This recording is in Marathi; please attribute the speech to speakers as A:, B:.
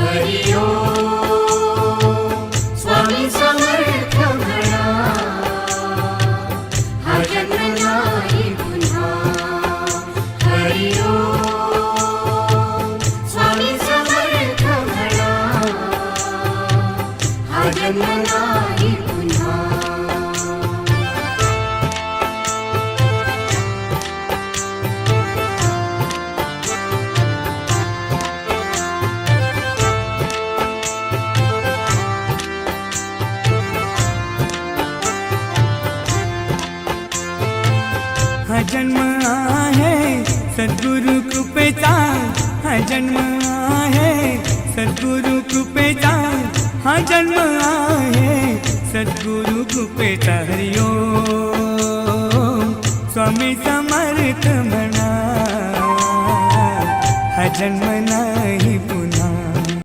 A: हरि ओम स्वामी समर्थ म्हणा हा जन्म नाही पुन्हा हरि ओम स्वामी समर्थ म्हणा हा जन्म नाही पुन्हा
B: हा जन्म आहे सद्गुरु कृपेचा हा जन्म आहे सद्गुरु कृपेचा हा जन्म आहे सद्गुरु कृपेचा हरि ओम स्वामी समर्थ म्हणा हा जन्म